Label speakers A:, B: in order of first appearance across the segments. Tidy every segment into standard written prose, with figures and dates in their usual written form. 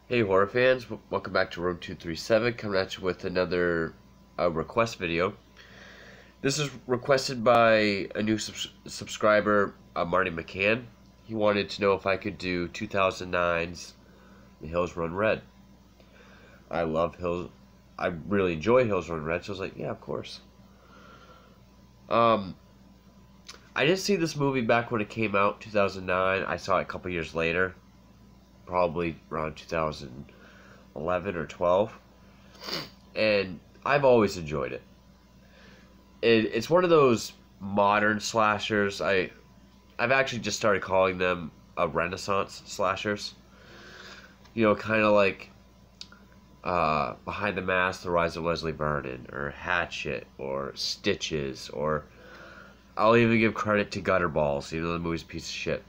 A: Hey horror fans, welcome back to Room 237, coming at you with another request video. This is requested by a new subscriber, Marty McCann. He wanted to know if I could do 2009's The Hills Run Red. I really enjoy Hills Run Red, so I was like, yeah, of course. I didn't see this movie back when it came out, 2009. I saw it a couple years later. Probably around 2011 or 12, and I've always enjoyed it. It's one of those modern slashers. I've actually just started calling them Renaissance slashers. You know, kind of like Behind the Mask, The Rise of Leslie Vernon, or Hatchet, or Stitches, or I'll even give credit to Gutterballs, even though the movie's a piece of shit,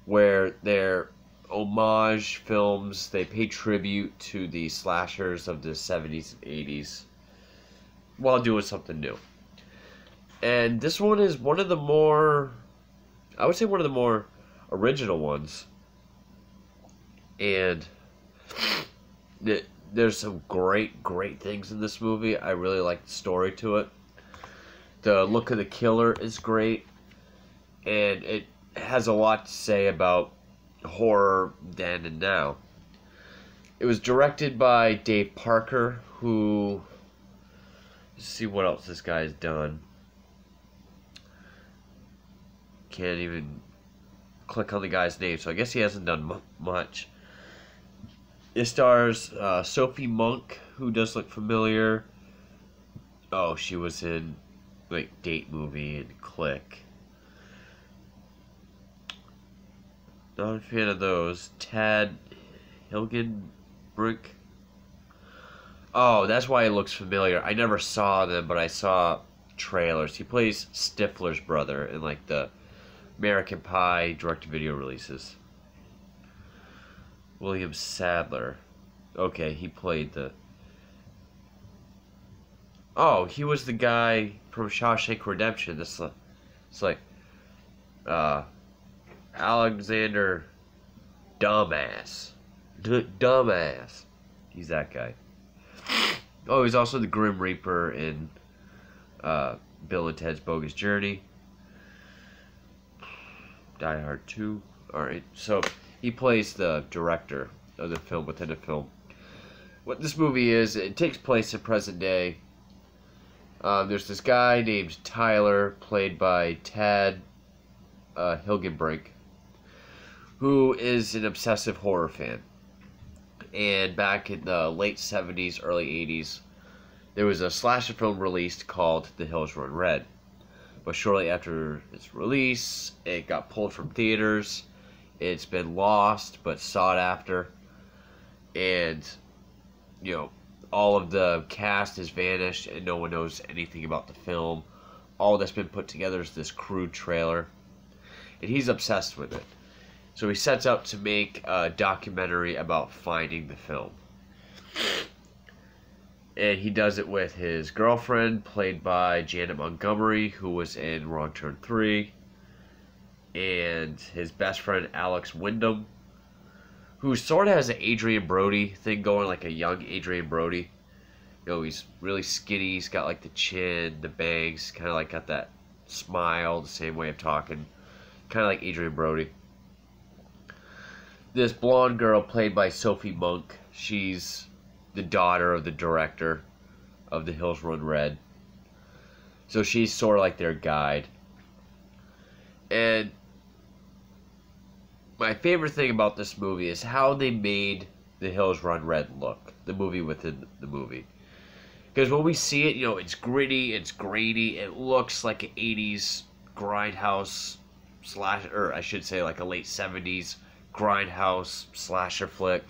A: where they're homage films. They pay tribute to the slashers of the 70s and 80s while doing something new. And this one is one of the more, I would say one of the more original ones. And there's some great things in this movie. I really like the story to it. The look of the killer is great. And it has a lot to say about horror then and now. It was directed by Dave Parker, who, let's see what else this guy's done. Can't even click on the guy's name, so I guess he hasn't done much. It stars Sophia Monk, who does look familiar. Oh, she was in like Date Movie and Click. Not a fan of those. Tad Hilgenbrink. Oh, that's why it looks familiar. I never saw them, but I saw trailers. He plays Stifler's brother in like the American Pie direct-to-video releases. William Sadler. Okay, he played the... Oh, he was the guy from Shawshank Redemption. It's like... Alexander Dumbass. Dumbass. He's that guy. Oh, he's also the Grim Reaper in Bill and Ted's Bogus Journey. Die Hard 2. Alright, so he plays the director of the film within the film. What this movie is, it takes place in present day. There's this guy named Tyler, played by Tad Hilgenbrink, who is an obsessive horror fan. And back in the late 70s, early 80s, there was a slasher film released called The Hills Run Red. But shortly after its release, it got pulled from theaters. It's been lost, but sought after. And, you know, all of the cast has vanished, and no one knows anything about the film. All that's been put together is this crude trailer. And he's obsessed with it. So he sets out to make a documentary about finding the film. And he does it with his girlfriend, played by Janet Montgomery, who was in Wrong Turn 3. And his best friend, Alex Wyndham, who sort of has an Adrian Brody thing going, like a young Adrian Brody. You know, he's really skinny, he's got like the chin, the bangs, kind of like got that smile, the same way of talking. Kind of like Adrian Brody. This blonde girl played by Sophia Monk. She's the daughter of the director of The Hills Run Red. So she's sort of like their guide. And my favorite thing about this movie is how they made The Hills Run Red look. The movie within the movie. Because when we see it, you know, it's gritty, it's grainy, it looks like an 80s grindhouse slash, or I should say like a late 70s grindhouse slasher flick.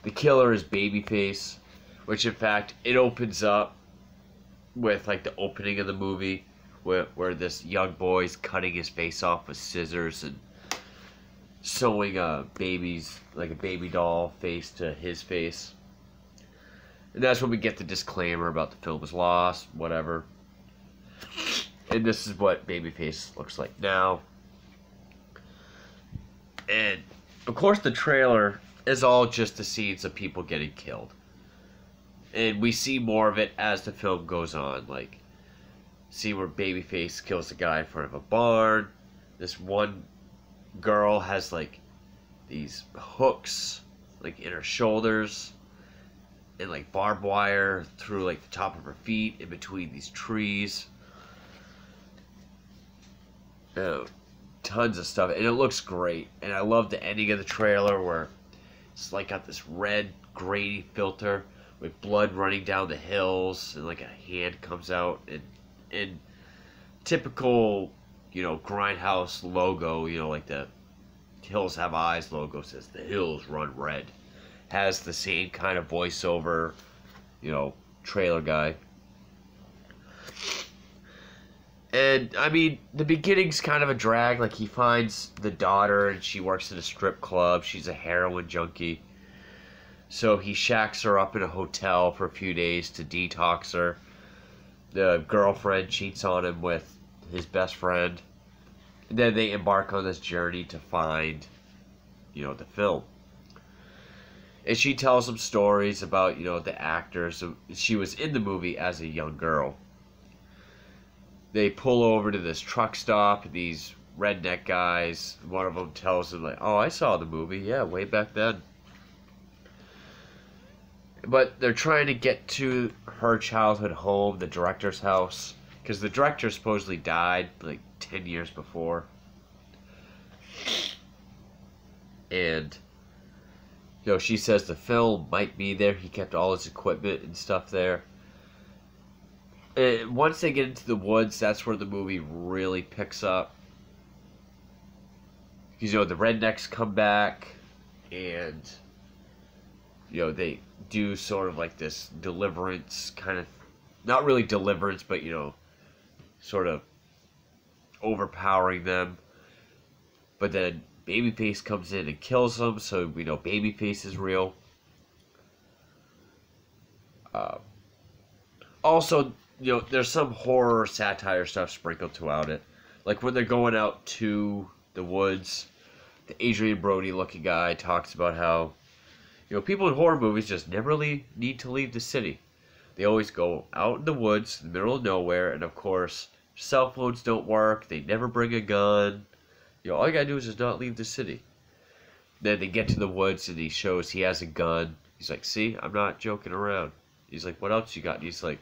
A: The killer is Babyface, which in fact it opens up with like the opening of the movie where this young boy's cutting his face off with scissors and sewing a baby's, like a baby doll face to his face. And that's when we get the disclaimer about the film is lost, whatever. And this is what Babyface looks like now. And of course the trailer is all just the scenes of people getting killed. And we see more of it as the film goes on. Like, see where Babyface kills the guy in front of a barn. This one girl has, like, these hooks, like, in her shoulders. And, like, barbed wire through, like, the top of her feet in between these trees. Tons of stuff. And it looks great. And I love the ending of the trailer where it's, like, got this red, grainy filter with blood running down the hills. And, like, a hand comes out. And typical, you know, Grindhouse logo, you know, like the Hills Have Eyes logo says, "The hills run red." Has the same kind of voiceover, you know, trailer guy. And, I mean, the beginning's kind of a drag. Like, he finds the daughter, and she works at a strip club. She's a heroin junkie. So he shacks her up in a hotel for a few days to detox her. The girlfriend cheats on him with his best friend. And then they embark on this journey to find, you know, the film. And she tells him stories about, you know, the actors. So she was in the movie as a young girl. They pull over to this truck stop. These redneck guys. One of them tells him, like, "Oh, I saw the movie. Yeah, way back then." But they're trying to get to her childhood home, the director's house. Because the director supposedly died, like, 10 years before. And, you know, she says the film might be there. He kept all his equipment and stuff there. And once they get into the woods, that's where the movie really picks up. Because, you know, the rednecks come back. And, you know, they do sort of like this deliverance kind of... Not really deliverance, but, you know, sort of overpowering them. But then Babyface comes in and kills them, so we know Babyface is real. Also, you know, there's some horror satire stuff sprinkled throughout it. Like when they're going out to the woods, the Adrian Brody looking guy talks about how, you know, people in horror movies just never really need to leave the city. They always go out in the woods, in the middle of nowhere, and of course, cell phones don't work, they never bring a gun. You know, all you gotta do is just not leave the city. Then they get to the woods and he shows he has a gun. He's like, "See, I'm not joking around." He's like, "What else you got?" And he's like,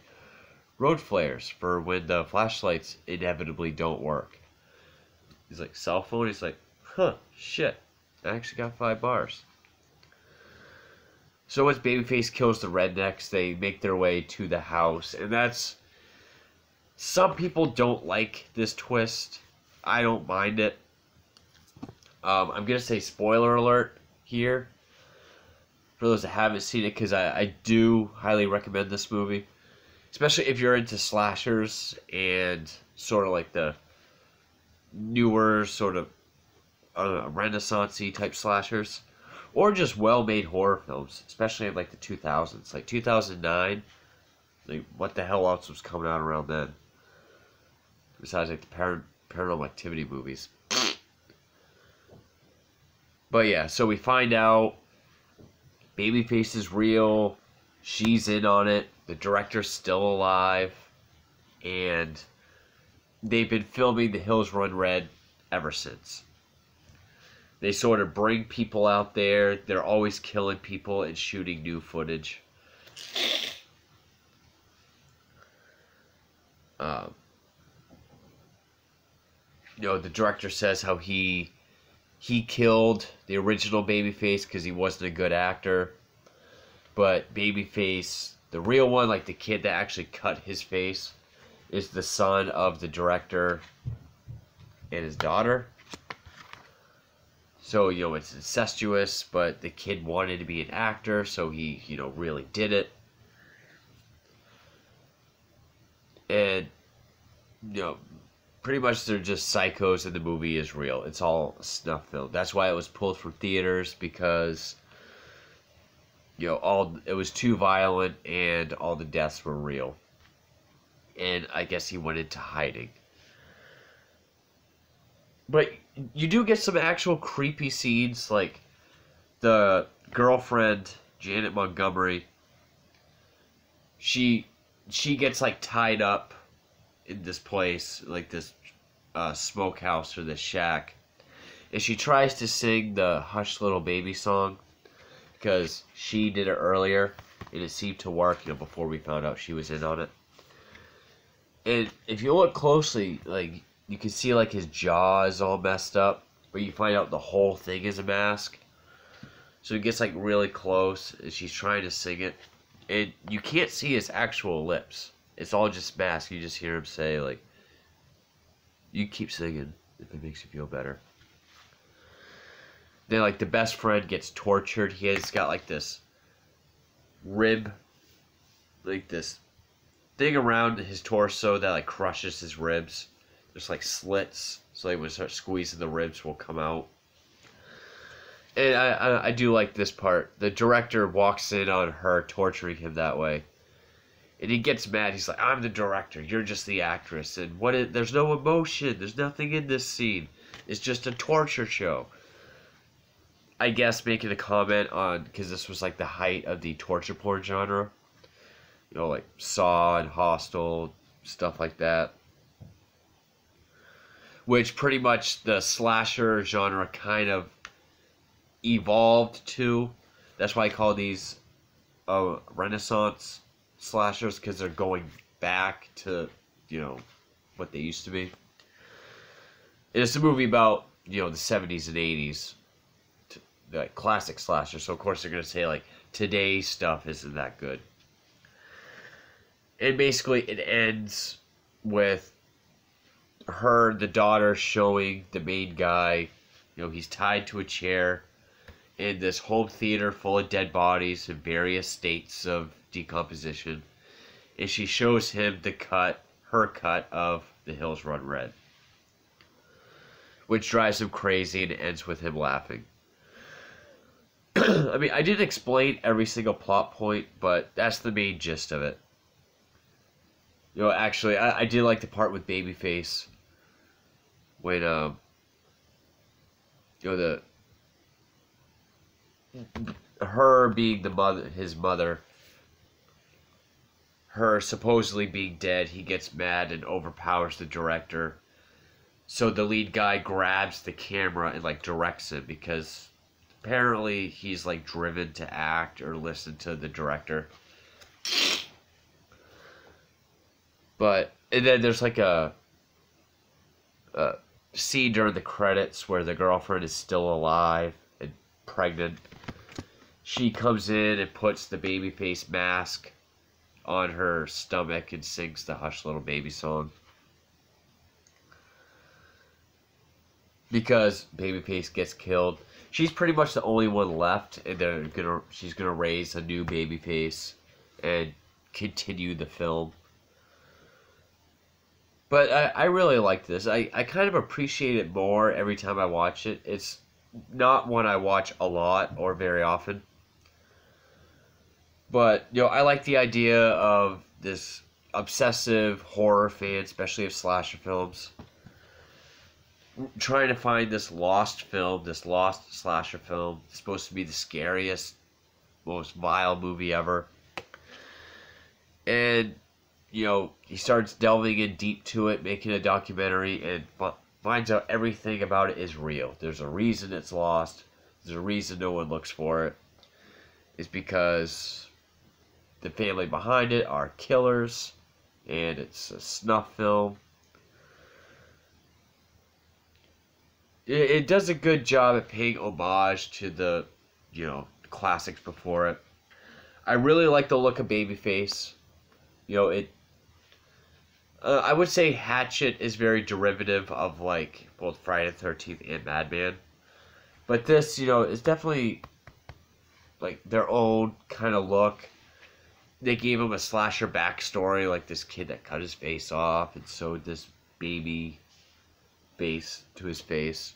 A: "Road flares for when the flashlights inevitably don't work." He's like, "Cell phone?" He's like, "Huh, shit. I actually got 5 bars." So once Babyface kills the rednecks, they make their way to the house. And that's... Some people don't like this twist. I don't mind it. I'm going to say spoiler alert here. For those that haven't seen it, because I do highly recommend this movie. Especially if you're into slashers and sort of like the newer sort of Renaissance-y type slashers. Or just well-made horror films, especially in like the 2000s. Like 2009, like what the hell else was coming out around then? Besides like the Paranormal Activity movies. But yeah, so we find out Babyface is real. She's in on it. The director's still alive. And they've been filming The Hills Run Red ever since. They sort of bring people out there. They're always killing people and shooting new footage. You know, the director says how he killed the original Babyface because he wasn't a good actor. But Babyface, the real one, like the kid that actually cut his face, is the son of the director and his daughter. So, you know, it's incestuous, but the kid wanted to be an actor, so he, you know, really did it. And, you know, pretty much they're just psychos and the movie is real. It's all snuff film. That's why it was pulled from theaters, because, you know, it was too violent and all the deaths were real. And I guess he went into hiding. But you do get some actual creepy scenes, like the girlfriend, Janet Montgomery, she gets like tied up in this place, like this smokehouse or this shack, and she tries to sing the Hush Little Baby song because she did it earlier and it seemed to work, before we found out she was in on it. And if you look closely, like, you can see like his jaw is all messed up, but you find out the whole thing is a mask. So it gets like really close and she's trying to sing it, and you can't see his actual lips. It's all just mask. You just hear him say, like, "You keep singing if it makes you feel better." Then, like, the best friend gets tortured. He has got, like, this rib, like, this thing around his torso that, like, crushes his ribs. There's, like, slits, so like, when you start squeezing, the ribs will come out. And I do like this part. The director walks in on her torturing him that way. And he gets mad. He's like, "I'm the director. You're just the actress. And there's no emotion. There's nothing in this scene. It's just a torture show." I guess making a comment on, because this was like the height of the torture porn genre. Like Saw and Hostel, stuff like that. Which pretty much the slasher genre kind of evolved to. That's why I call these Renaissance slashers, because they're going back to, what they used to be. And it's a movie about, the 70s and 80s. The classic slasher, so of course they're going to say, like, today's stuff isn't that good. And basically it ends with the daughter, showing the main guy, he's tied to a chair in this home theater full of dead bodies in various states of decomposition, and she shows him her cut of The Hills Run Red, which drives him crazy and ends with him laughing. I mean, I didn't explain every single plot point, but that's the main gist of it. Actually, I did like the part with Babyface when, her being his mother, her supposedly being dead, he gets mad and overpowers the director. So the lead guy grabs the camera and, like, directs him, because apparently he's, like, driven to act or listen to the director. And then there's like a scene during the credits where the girlfriend is still alive and pregnant. She comes in and puts the Babyface mask on her stomach and sings the Hush Little Baby song. Because Babyface gets killed. She's pretty much the only one left, and she's gonna raise a new Babyface and continue the film. But I really like this. I kind of appreciate it more every time I watch it. It's not one I watch a lot or very often. But, I like the idea of this obsessive horror fan, especially of slasher films, trying to find this lost slasher film. It's supposed to be the scariest, most vile movie ever. And he starts delving in deep to it, making a documentary, and finds out everything about it is real. There's a reason it's lost. There's a reason no one looks for it. It's because the family behind it are killers, and it's a snuff film. It does a good job at paying homage to the, classics before it. I really like the look of Babyface. I would say Hatchet is very derivative of, like, both Friday the 13th and Madman. But this, is definitely, like, their own kind of look. They gave him a slasher backstory, like this kid that cut his face off and sewed this baby face to his face.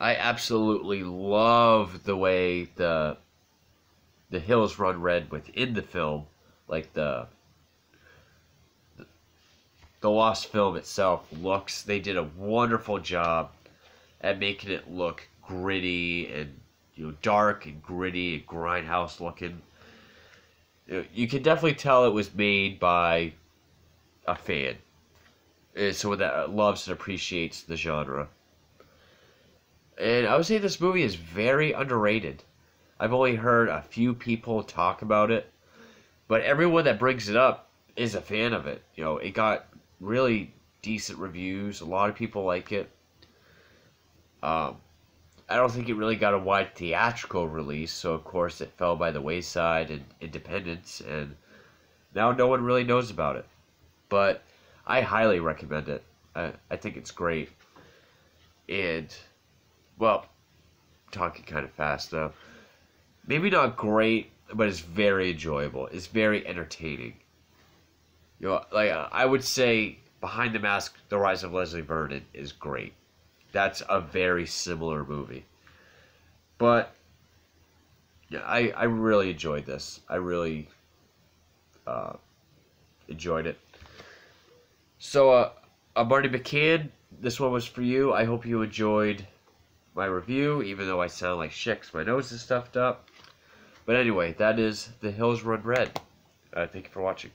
A: I absolutely love the way the Hills Run Red within the film, like the lost film itself looks. They did a wonderful job at making it look gritty and dark and gritty and grindhouse looking. You can definitely tell it was made by a fan, someone that loves and appreciates the genre. And I would say this movie is very underrated. I've only heard a few people talk about it, but everyone that brings it up is a fan of it. It got really decent reviews. A lot of people like it. I don't think it really got a wide theatrical release, so of course it fell by the wayside in independence, and now no one really knows about it. But I highly recommend it. I think it's great. And, well, talking kind of fast though. Maybe not great, but it's very enjoyable. It's very entertaining. I would say Behind the Mask, The Rise of Leslie Vernon is great. That's a very similar movie. But yeah, I really enjoyed this. I really enjoyed it. So, Marty McCann, this one was for you. I hope you enjoyed my review, even though I sound like shit 'cause my nose is stuffed up. But anyway, that is The Hills Run Red. Thank you for watching.